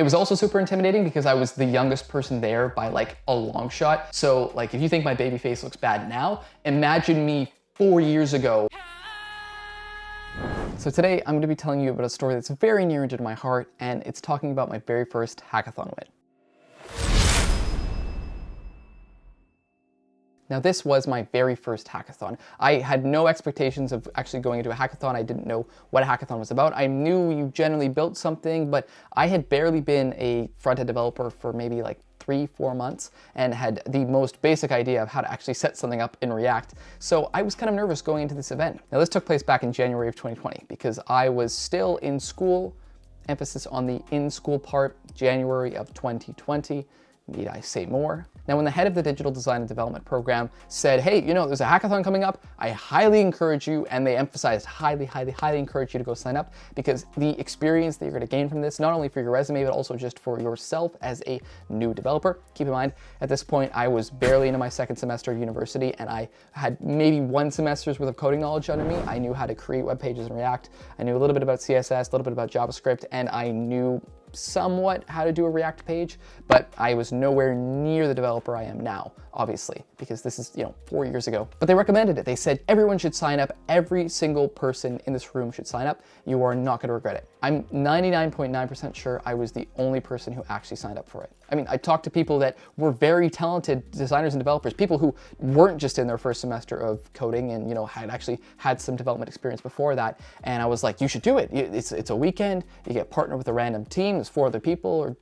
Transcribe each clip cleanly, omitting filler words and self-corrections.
It was also super intimidating because I was the youngest person there by like a long shot. So like if you think my baby face looks bad now, imagine me 4 years ago. So today I'm going to be telling you about a story that's very near and dear to my heart, and it's talking about my very first hackathon win. Now this was my very first hackathon. I had no expectations of actually going into a hackathon. I didn't know what a hackathon was about. I knew you generally built something, but I had barely been a front-end developer for maybe like 3-4 months and had the most basic idea of how to actually set something up in React. So I was kind of nervous going into this event. Now this took place back in January of 2020 because I was still in school, emphasis on the in-school part, January of 2020. Need I say more? Now, when the head of the digital design and development program said, hey, you know, there's a hackathon coming up, I highly encourage you, and they emphasized highly encourage you to go sign up, because the experience that you're going to gain from this, not only for your resume, but also just for yourself as a new developer. Keep in mind, at this point, I was barely into my second semester of university, and I had maybe 1 semester's worth of coding knowledge under me. I knew how to create web pages in React. I knew a little bit about CSS, a little bit about JavaScript, and I knew somewhat how to do a React page, but I was nowhere near the developer I am now, obviously, because this is, 4 years ago. But they recommended it. They said everyone should sign up. Every single person in this room should sign up. You are not going to regret it. I'm 99.9% sure I was the only person who actually signed up for it. I mean, I talked to people that were very talented designers and developers, people who weren't just in their first semester of coding and, had actually had some development experience before that. And I was like, you should do it. It's a weekend. You get partnered with a random team. There's 4 other people or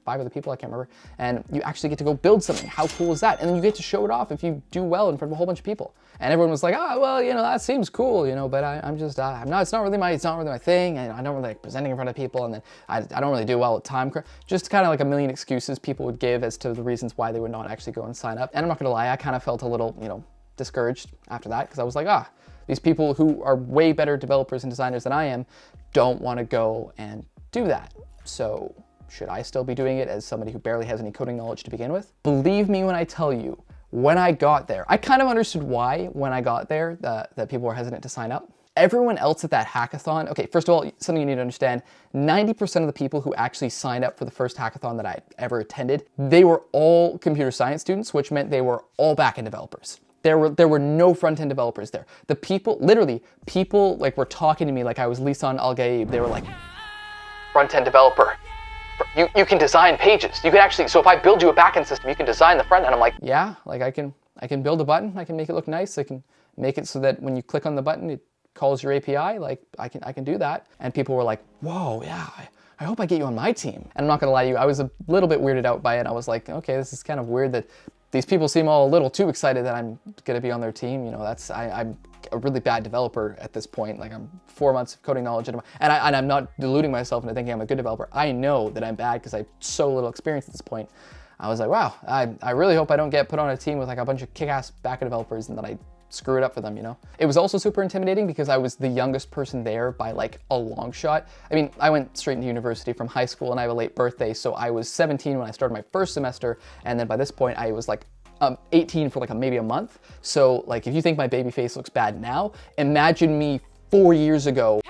5 other people, I can't remember. And you actually get to go build something. How cool is that? And then you get to show it off if you do well in front of a whole bunch of people. And everyone was like, well, that seems cool, but it's not really my thing. And I don't really like presenting in front of people. And then I don't really do well with time. Just kind of like a million excuses people would give as to the reasons why they would not actually go and sign up. And I'm not gonna lie, I kind of felt a little, discouraged after that, because I was like, these people who are way better developers and designers than I am don't want to go and do that. So should I still be doing it as somebody who barely has any coding knowledge to begin with? Believe me when I tell you, when I got there, I kind of understood why when I got there that people were hesitant to sign up. Everyone else at that hackathon, okay, first of all, something you need to understand, 90% of the people who actually signed up for the first hackathon that I ever attended, they were all computer science students, which meant they were all back-end developers. There were no front-end developers there. The people, literally, people like were talking to me like I was Lisan Al-Gaib. They were like, front-end developer. You can design pages. You can actually, so if I build you a backend system, you can design the front end. I'm like, yeah, like I can build a button. I can make it look nice. I can make it so that when you click on the button, it calls your API. Like I can do that. And people were like, whoa, yeah, I hope I get you on my team. And I'm not gonna lie to you, I was a little bit weirded out by it. I was like, okay, this is kind of weird that these people seem all a little too excited that I'm gonna be on their team. I'm a really bad developer at this point. Like I'm 4 months of coding knowledge, and I'm not deluding myself into thinking I'm a good developer. I know that I'm bad because I have so little experience at this point. I was like, wow, I really hope I don't get put on a team with like a bunch of kick-ass backend developers and that I screw it up for them, It was also super intimidating because I was the youngest person there by like a long shot. I mean, I went straight into university from high school and I have a late birthday, so I was 17 when I started my first semester, and then by this point I was like 18 for like maybe a month. So like if you think my baby face looks bad now, imagine me 4 years ago.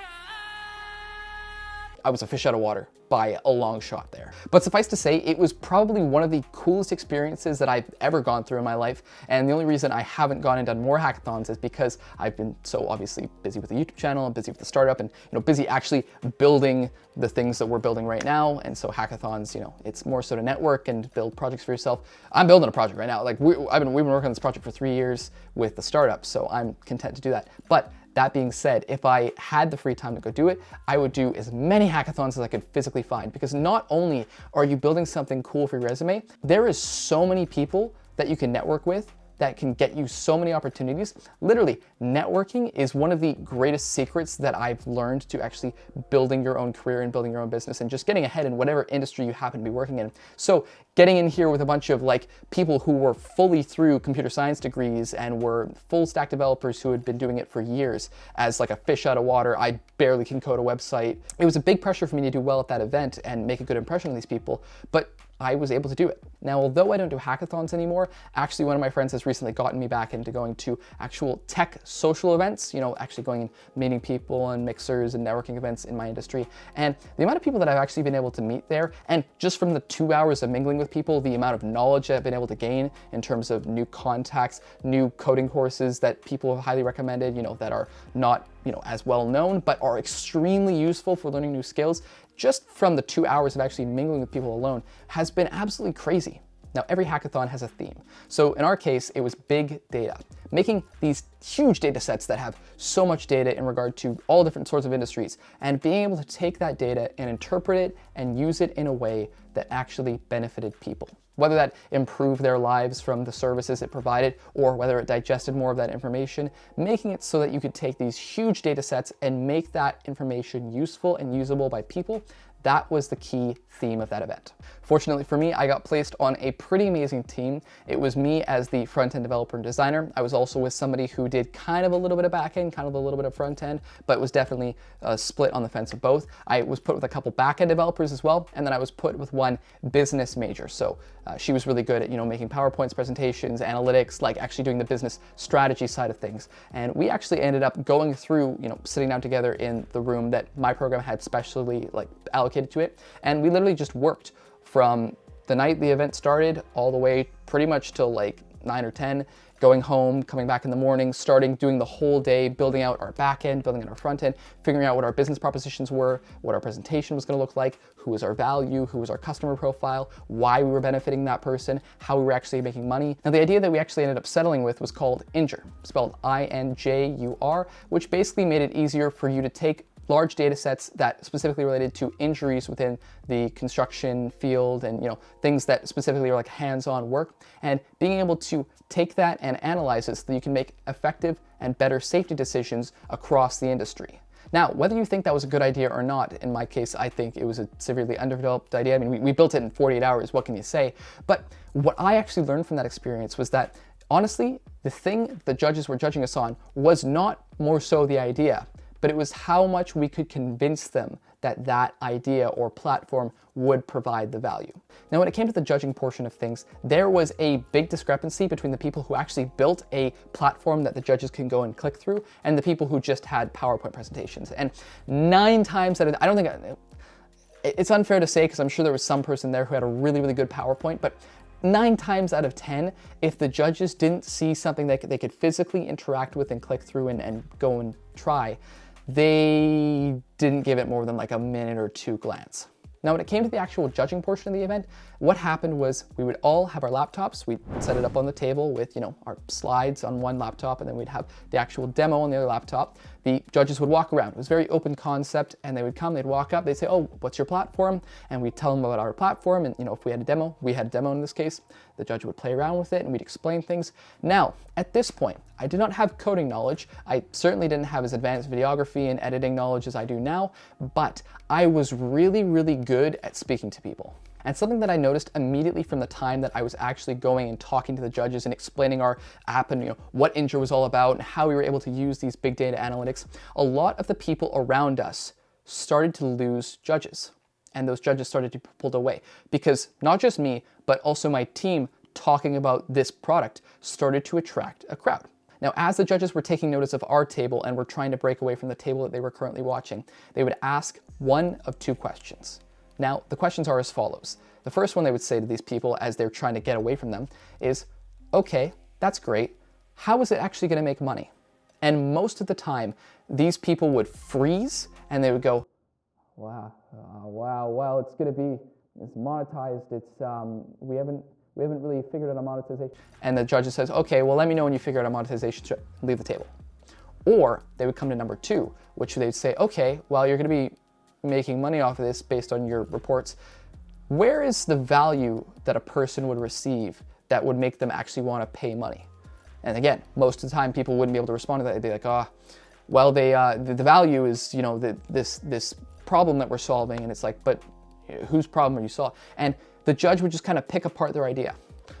I was a fish out of water by a long shot there. But suffice to say, it was probably one of the coolest experiences that I've ever gone through in my life. And the only reason I haven't gone and done more hackathons is because I've been so obviously busy with the YouTube channel and busy with the startup and busy actually building the things that we're building right now. And so hackathons, it's more so to network and build projects for yourself. I'm building a project right now. Like we've been working on this project for 3 years with the startup, so I'm content to do that. But that being said, if I had the free time to go do it, I would do as many hackathons as I could physically find, because not only are you building something cool for your resume, there is so many people that you can network with that can get you so many opportunities. Literally, networking is one of the greatest secrets that I've learned to actually building your own career and building your own business and just getting ahead in whatever industry you happen to be working in. So getting in here with a bunch of like people who were fully through computer science degrees and were full stack developers who had been doing it for years as like a fish out of water. I barely can code a website. It was a big pressure for me to do well at that event and make a good impression on these people. But I was able to do it. Now, although I don't do hackathons anymore, actually one of my friends has recently gotten me back into going to actual tech social events, actually going and meeting people and mixers and networking events in my industry. And the amount of people that I've actually been able to meet there, and just from the 2 hours of mingling with people, the amount of knowledge that I've been able to gain in terms of new contacts, new coding courses that people have highly recommended, that are not as well known, but are extremely useful for learning new skills, just from the 2 hours of actually mingling with people alone, has been absolutely crazy. Now, every hackathon has a theme. So in our case, it was big data, making these huge data sets that have so much data in regard to all different sorts of industries, and being able to take that data and interpret it and use it in a way that actually benefited people. Whether that improved their lives from the services it provided, or whether it digested more of that information, making it so that you could take these huge data sets and make that information useful and usable by people. That was the key theme of that event. Fortunately for me, I got placed on a pretty amazing team. It was me as the front-end developer and designer. I was also with somebody who did kind of a little bit of back-end, kind of a little bit of front-end, but was definitely split on the fence of both. I was put with a couple back-end developers as well, and then I was put with one business major. So she was really good at, making PowerPoints, presentations, analytics, like actually doing the business strategy side of things. And we actually ended up going through, sitting down together in the room that my program had specially allocated to it. And we literally just worked from the night the event started all the way pretty much till 9 or 10, going home, coming back in the morning, doing the whole day, building out our back end, building out our front end, figuring out what our business propositions were, what our presentation was going to look like, who was our value, who was our customer profile, why we were benefiting that person, how we were actually making money. Now, the idea that we actually ended up settling with was called Injure, spelled I-N-J-U-R, which basically made it easier for you to take large data sets that specifically related to injuries within the construction field and things that specifically are hands-on work, and being able to take that and analyze it so that you can make effective and better safety decisions across the industry. Now, whether you think that was a good idea or not, in my case, I think it was a severely underdeveloped idea. I mean, we built it in 48 hours, what can you say? But what I actually learned from that experience was that, honestly, the thing the judges were judging us on was not more so the idea, but it was how much we could convince them that that idea or platform would provide the value. Now, when it came to the judging portion of things, there was a big discrepancy between the people who actually built a platform that the judges can go and click through and the people who just had PowerPoint presentations. And 9 times out of, I don't think, it's unfair to say because I'm sure there was some person there who had a really, really good PowerPoint, but 9 times out of 10, if the judges didn't see something that they could physically interact with and click through and go and try, they didn't give it more than a minute or 2 glance. Now, when it came to the actual judging portion of the event, what happened was we would all have our laptops. We'd set it up on the table with, our slides on one laptop, and then we'd have the actual demo on the other laptop. The judges would walk around. It was a very open concept, and they would come, they'd walk up, they'd say, oh, what's your platform? And we'd tell them about our platform, and if we had a demo in this case, the judge would play around with it, and we'd explain things. Now, at this point, I did not have coding knowledge. I certainly didn't have as advanced videography and editing knowledge as I do now, but I was really, really good at speaking to people. And something that I noticed immediately from the time that I was actually going and talking to the judges and explaining our app and what Injure was all about and how we were able to use these big data analytics, a lot of the people around us started to lose judges. And those judges started to be pulled away because not just me, but also my team talking about this product started to attract a crowd. Now, as the judges were taking notice of our table and were trying to break away from the table that they were currently watching, they would ask one of 2 questions. Now, the questions are as follows. The first one they would say to these people as they're trying to get away from them is, okay, that's great. How is it actually going to make money? And most of the time, these people would freeze and they would go, wow, it's going to be, it's monetized. We haven't really figured out a monetization. And the judge says, okay, well, let me know when you figure out a monetization, leave the table. Or they would come to number 2, which they'd say, okay, well, you're going to be making money off of this based on your reports. Where is the value that a person would receive that would make them actually want to pay money? And again, most of the time people wouldn't be able to respond to that. They'd be like, the value is, this problem that we're solving. And it's like, but whose problem are you solving? And the judge would just kind of pick apart their idea.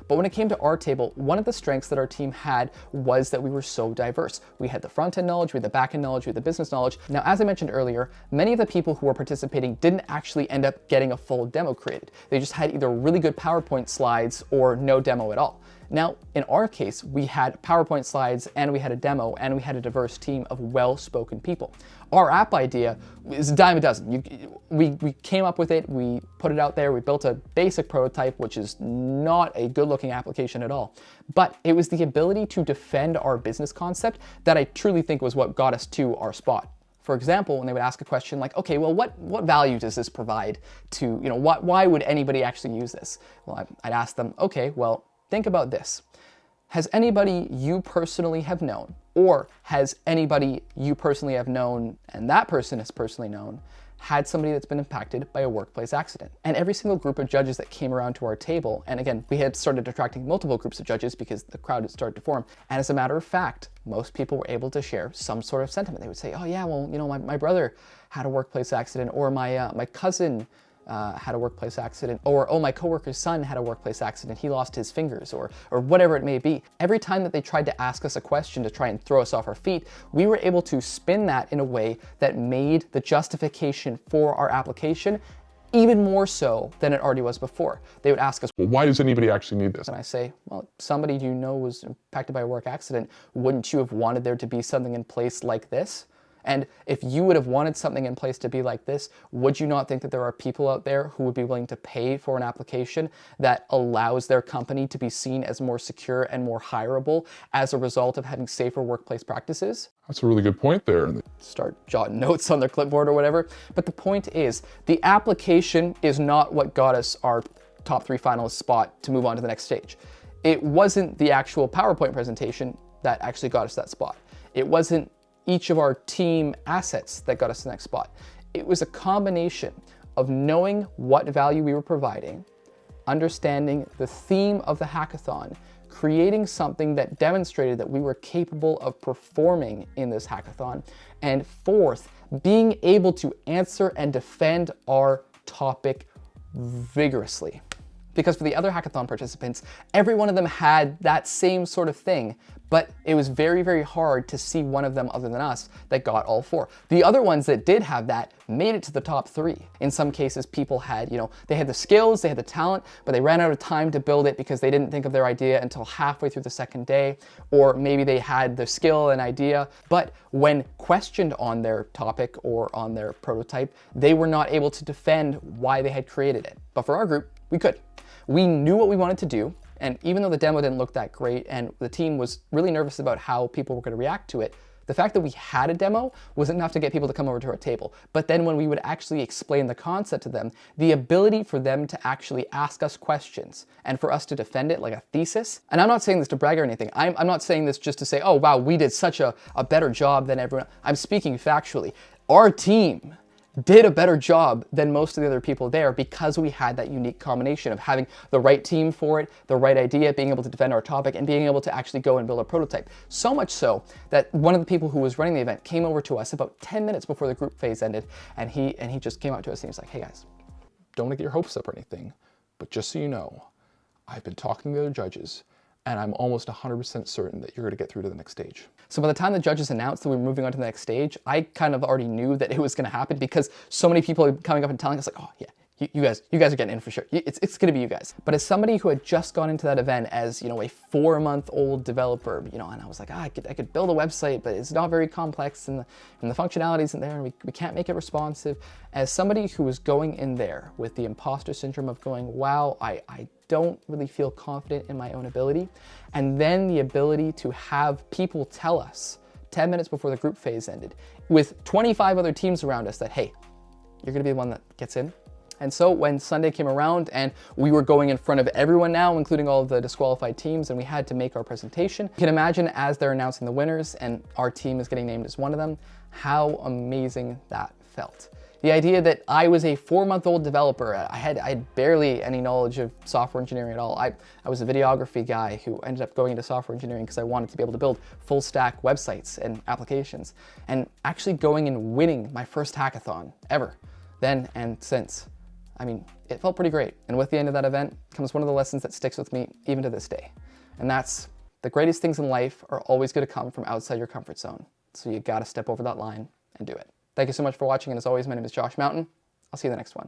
But when it came to our table, one of the strengths that our team had was that we were so diverse. We had the front-end knowledge, we had the back-end knowledge, we had the business knowledge. Now, as I mentioned earlier, many of the people who were participating didn't actually end up getting a full demo created. They just had either really good PowerPoint slides or no demo at all. Now, in our case, we had PowerPoint slides and we had a demo and we had a diverse team of well-spoken people. Our app idea is a dime a dozen. We came up with it, we put it out there, we built a basic prototype, which is not a good-looking application at all. But it was the ability to defend our business concept that I truly think was what got us to our spot. For example, when they would ask a question like, okay, well, what value does this provide to, why would anybody actually use this? Well, I'd ask them, okay, well, think about this. Has anybody you personally have known, or has anybody you personally have known and that person is personally known, had somebody that's been impacted by a workplace accident? And every single group of judges that came around to our table, and again, we had started attracting multiple groups of judges because the crowd had started to form. And as a matter of fact, most people were able to share some sort of sentiment. They would say, oh yeah, well, my brother had a workplace accident, or my cousin had a workplace accident, or oh, my coworker's son had a workplace accident, he lost his fingers, or whatever it may be. Every time that they tried to ask us a question to try and throw us off our feet, we were able to spin that in a way that made the justification for our application even more so than it already was before. They would ask us, well, why does anybody actually need this? And I say, well, somebody you know was impacted by a work accident, wouldn't you have wanted there to be something in place like this? And if you would have wanted something in place to be like this, would you not think that there are people out there who would be willing to pay for an application that allows their company to be seen as more secure and more hireable as a result of having safer workplace practices? That's a really good point there. Start jotting notes on their clipboard or whatever. But the point is, the application is not what got us our top 3 finalist spot to move on to the next stage. It wasn't the actual PowerPoint presentation that actually got us that spot. It wasn't each of our team assets that got us to the next spot. It was a combination of knowing what value we were providing, understanding the theme of the hackathon, creating something that demonstrated that we were capable of performing in this hackathon, and fourth, being able to answer and defend our topic vigorously. Because for the other hackathon participants, every one of them had that same sort of thing, but it was very, very hard to see one of them other than us that got all 4. The other ones that did have that made it to the top 3. In some cases, people had, they had the skills, they had the talent, but they ran out of time to build it because they didn't think of their idea until halfway through the second day, or maybe they had the skill and idea, but when questioned on their topic or on their prototype, they were not able to defend why they had created it. But for our group, we could. We knew what we wanted to do, and even though the demo didn't look that great and the team was really nervous about how people were going to react to it, the fact that we had a demo was enough to get people to come over to our table. But then when we would actually explain the concept to them, the ability for them to actually ask us questions and for us to defend it like a thesis, and I'm not saying this to brag or anything, I'm not saying this just to say, oh wow, we did such a better job than everyone. I'm speaking factually. Our team did a better job than most of the other people there because we had that unique combination of having the right team for it, the right idea, being able to defend our topic, and being able to actually go and build a prototype. So much so that one of the people who was running the event came over to us about 10 minutes before the group phase ended, and he just came out to us and he was like, hey guys, don't want to get your hopes up or anything, but just so you know, I've been talking to the other judges, and I'm almost 100% certain that you're going to get through to the next stage. So by the time the judges announced that we were moving on to the next stage, I kind of already knew that it was going to happen because so many people are coming up and telling us like, oh yeah, you guys are getting in for sure. It's going to be you guys. But as somebody who had just gone into that event as, a 4-month-old developer, and I was like, I could build a website, but it's not very complex and the functionality isn't there and we can't make it responsive. As somebody who was going in there with the imposter syndrome of going, wow, I don't really feel confident in my own ability. And then the ability to have people tell us 10 minutes before the group phase ended with 25 other teams around us that, hey, you're gonna be the one that gets in. And so when Sunday came around and we were going in front of everyone now, including all of the disqualified teams, and we had to make our presentation, you can imagine as they're announcing the winners and our team is getting named as one of them, how amazing that felt. The idea that I was a 4-month-old developer, I had barely any knowledge of software engineering at all. I was a videography guy who ended up going into software engineering because I wanted to be able to build full stack websites and applications. And actually going and winning my first hackathon ever, then and since. I mean, it felt pretty great. And with the end of that event comes one of the lessons that sticks with me even to this day. And that's the greatest things in life are always going to come from outside your comfort zone. So you got to step over that line and do it. Thank you so much for watching. And as always, my name is Josh Mountain. I'll see you in the next one.